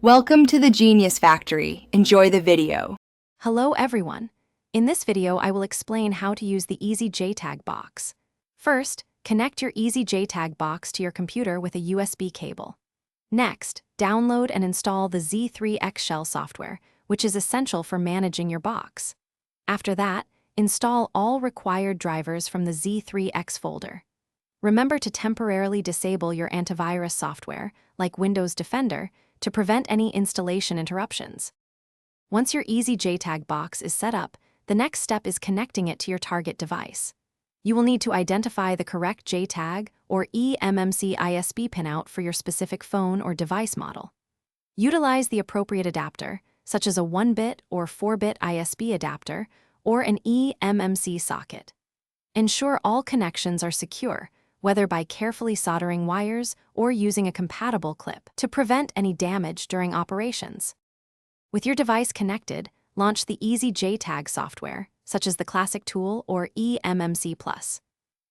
Welcome to the Genius Factory. Enjoy the video. Hello everyone. In this video, I will explain how to use the Easy JTAG Box. First, connect your Easy JTAG Box to your computer with a USB cable. Next, download and install the Z3X Shell software, which is essential for managing your box. After that, install all required drivers from the Z3X folder. Remember to temporarily disable your antivirus software, like Windows Defender, to prevent any installation interruptions. Once your Easy JTAG box is set up, the next step is connecting it to your target device. You will need to identify the correct JTAG or eMMC ISP pinout for your specific phone or device model. Utilize the appropriate adapter, such as a 1-bit or 4-bit ISP adapter or an eMMC socket. Ensure all connections are secure, whether by carefully soldering wires or using a compatible clip to prevent any damage during operations. With your device connected, launch the Easy JTAG software, such as the Classic Tool or eMMC Plus.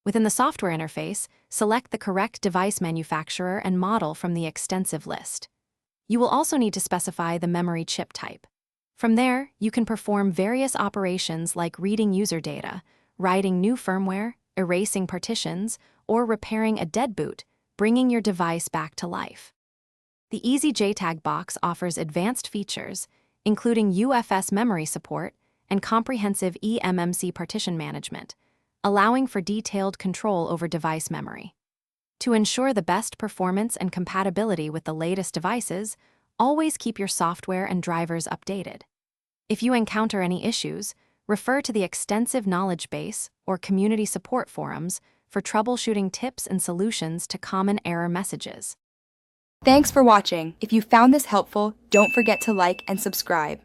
Within the software interface, select the correct device manufacturer and model from the extensive list. You will also need to specify the memory chip type. From there, you can perform various operations like reading user data, writing new firmware, erasing partitions, or repairing a dead boot, bringing your device back to life. The Easy JTAG box offers advanced features, including UFS memory support and comprehensive eMMC partition management, allowing for detailed control over device memory. To ensure the best performance and compatibility with the latest devices, always keep your software and drivers updated. If you encounter any issues, refer to the extensive knowledge base or community support forums for troubleshooting tips and solutions to common error messages. Thanks for watching. If you found this helpful, don't forget to like and subscribe.